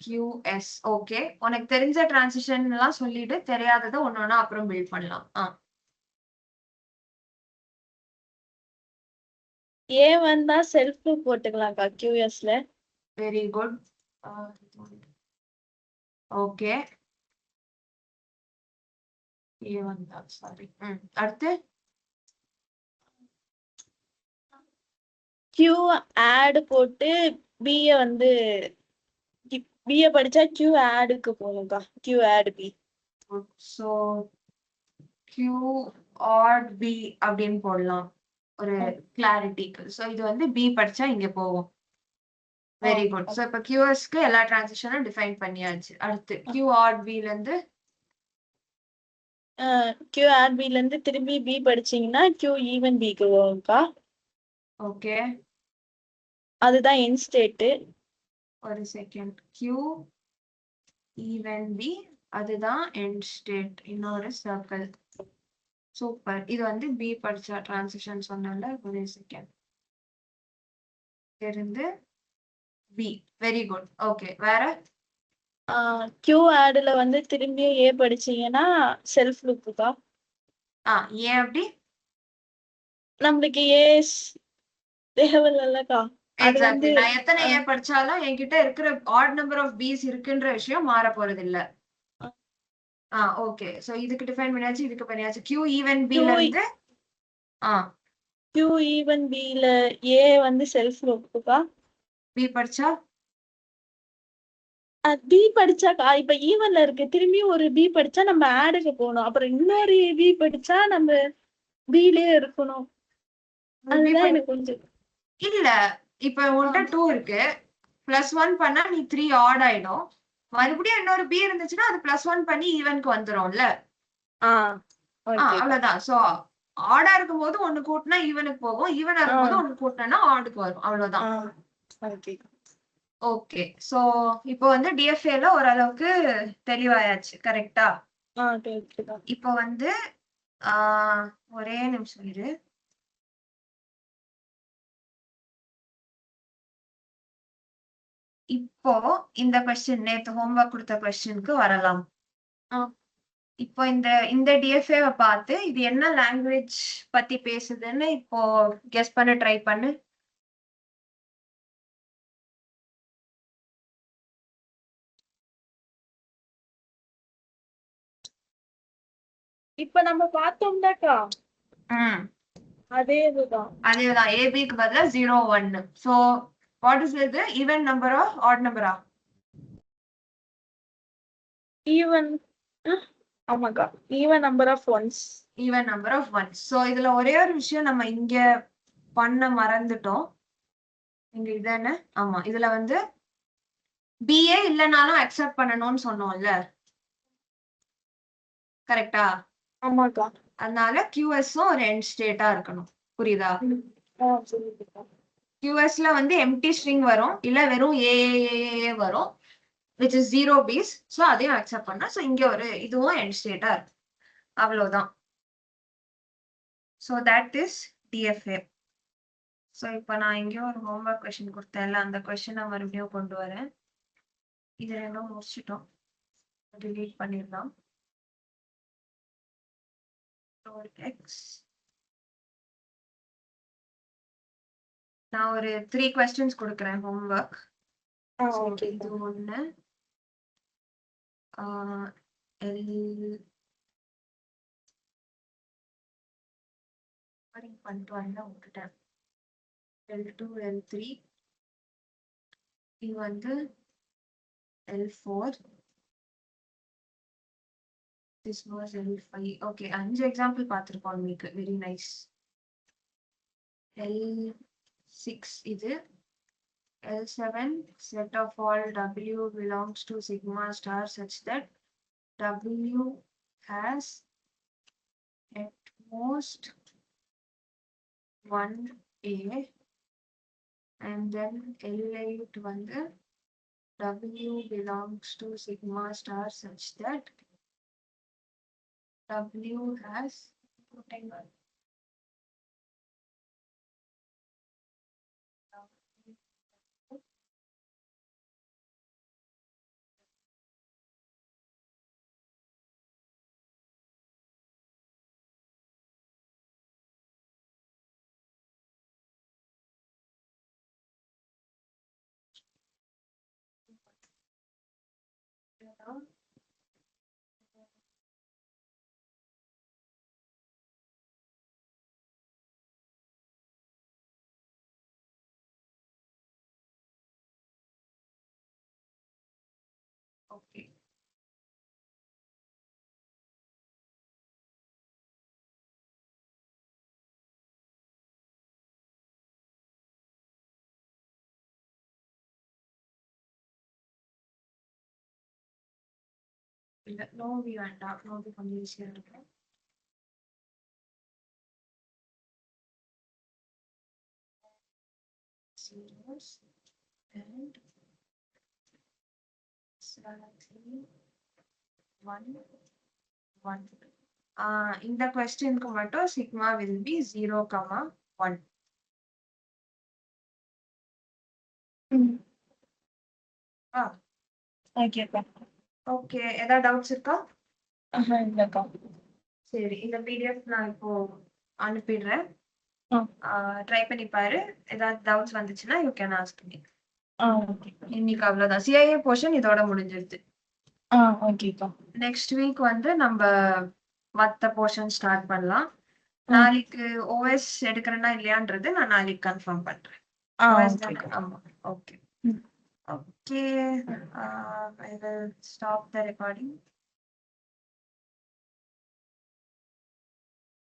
QS. ஓகே. உனக்கு தெரிஞ்ச டிரான்சிஷன் எல்லாம் சொல்லிட்டு தெரியாததை ஒன்னொன்னா அப்புறம் பில்ட் பண்ணலாம். ஏ வந்தா செல்ஃப் லூப் போட்டுக்கலாம்க்கா QSல. Very good. ஓகே. ஏ வந்தா சாரி. அடுத்து Q ஆட் போட்டு B-ய வந்து B-ய படிச்சா Q ஆடுக்கு போகும்க்கா. Q odd B. So Q odd B அப்படின்னு போடலாம் ஒரு கிளாரிட்டிக்கு. சோ இது வந்து B படிச்சா இங்க போகும். Very good. சோ இப்ப QSக்கு எல்லா டிரான்சிஷனும் டிஃபைன் பண்ணியாச்சு. அடுத்து Q ஆட் B ல இருந்து Q add B ல இருந்து திரும்பி B படிச்சீங்கன்னா Q even B க்கு வரும்க்கா. ஓகே அதுதான் எண்ட் ஸ்டேட். ஒரு செகண்ட். Q even B அதுதான் எண்ட் ஸ்டேட். இன்னொரு சர்க்கிள். சூப்பர். இது வந்து B படிச்ச டிரான்சிஷன் சொன்னல. ஒரு செகண்ட். இருந்து B. Very good. ஓகே வேற Q addல வந்து திரும்பியும் A படிச்சீங்கன்னா செல்ஃப் லூப்புக்கா. ஏன் அப்படி? நம்மளுக்கு A தேவையில்லக்கா. அது எக்ஸாக்ட்லி. வந்து நான் எத்தனை ஏ படிச்சாலும் என்கிட்ட இருக்கிற ஆட் நம்பர் ஆஃப் பிஸ் இருக்குன்ற விஷயம் மாற போறது இல்ல. ஓகே. சோ இதுக்கு டிஃபைன் பண்ணியாச்சு, இதுக்கு பண்ணியாச்சு. Q ஈவன் B ல இருந்து Q even B ல A வந்து செல்ஃப் லூப்புக்கா. B படிச்சா B படிச்சாக்கா இப்ப ஈவன்ல இருக்கு. திரும்பியும் ஒரு B படிச்சா நம்ம ஆடுக்கு போகணும். அப்புறம் இன்னொரு B படிச்சா நம்ம Bலயே இருக்கணும். அதுதான் எனக்கு கொஞ்சம் இல்ல. இப்ப உன்கிட்ட 2 இருக்கு. +1 பண்ணா நீ 3 ஆட் ஆயிடும். மறுபடியும் இன்னொரு B இருந்துச்சுன்னா அது +1 பண்ணி ஈவனுக்கு வந்துரும்ல. அவ்வளவுதான். சோ ஆடா இருக்கும்போது ஒண்ணு கூட்டினா ஈவனுக்கு போகும். ஈவனா இருக்கும்போது ஒண்ணு கூட்டினா ஆடுக்கு வரும். அவ்வளவுதான். ஓகே. சோ இப்போ வந்து DFA ல ஓரளவுக்கு தெளிவாயாச்சு. கரெக்டா? இப்போ வந்து ஒரே நிமிஷம் இரு. இப்போ இந்த கொஸ்டின் நேத்து ஹோம்வொர்க் கொடுத்த கொஸ்டினுக்கு வரலாம். இப்போ இந்த DFA வ பார்த்து இது என்ன லாங்குவேஜ் பத்தி பேசுதுன்னு இப்போ கெஸ் பண்ண ட்ரை பண்ணு. இப்ப நம்ம பார்த்தோம்னாக்கா அதே இதுதான். அதேதான். ABக்கு பதிலா 0 1. சோ வாட் இஸ் இது? ஈவன் நம்பரா ஆட் நம்பரா? ஈவன். ஆமாக்கா. Even number of ones. Even number of ones. So இதுல ஒரே ஒரு விஷயம் நம்ம இங்க பண்ண மறந்துட்டோம். இங்க இதானே? ஆமா. இதுல வந்து BA இல்லனாலும் அக்செப்ட் பண்ணணும்னு சொன்னோம்ல. கரெக்டா? ஆமாக்கா. அதனால QSம் ஒரு எண்ட் ஸ்டேட்டா இருக்கணும். புரியுதா? QSல வந்து எம்டி ஸ்ட்ரிங் வரும். இல்ல வெறும் ஏ வரும். which is 0 Bs. சோ அதையும் அக்செப்ட் பண்ணா. சோ இங்க ஒரு இதுவும் எண்ட் ஸ்டேட்டா இருக்கு. அவ்வளவுதான். So that is DFA. So இப்ப நான் இங்க ஒரு ஹோம்வொர்க் கொஸ்டின் கொடுத்தேன்ல, அந்த கொஸ்டினை மறுபடியும் கொண்டு வரேன். இது ரெண்டும் முடிச்சிட்டோம். delete பண்ணிடலாம். X. நான் ஒரு 3 questions கொடுக்குறேன் ஹோம்வொர்க். இது ஒண்ணு. பண்ணிட்டு வரல, விட்டுட்டேன். L2 L3 இது வந்து L4 this was L5. okay 5 example பார்த்திருக்கோம் உங்களுக்கு. Very nice. L6 இது. L7 set of all W belongs to sigma star such that W has at most one A, and then L8 வந்து W belongs to sigma star such that W has okay. இல்ல நோவி வேண்டாம், நோவி கொஞ்சம் ஈஸியா இருக்கு. Zeros and 1 1. இந்த கொஸ்டினுக்கு மட்டும் sigma will be 0,1. ஓகேக்கா. ஓகே, ஏதாவது டவுட்ஸ் இருக்கா? இல்லக்கா. சரி, இந்த பிடிஎஃப் நான் இப்போ அனுப்பிடுறேன். ஆ. ட்ரை பண்ணி பாரு. ஏதாவது டவுட்ஸ் வந்துச்சுன்னா you can ask me. Okay. இன்னைக்கு அவ்வளவுதான். சிஐஏ போர்ஷன் இதோட முடிஞ்சிருது. ஓகேக்கா. நெக்ஸ்ட் வீக் வந்து நம்ம மத்த போர்ஷன் ஸ்டார்ட் பண்ணலாம். நாளைக்கு ஓஎஸ் எடுக்கிறேன்னா இல்லையான்றது நான் நாளைக்கு கன்ஃபார்ம் பண்றேன். ஓஎஸ் தானே? ஆமா. Okay. Okay, I will stop the recording.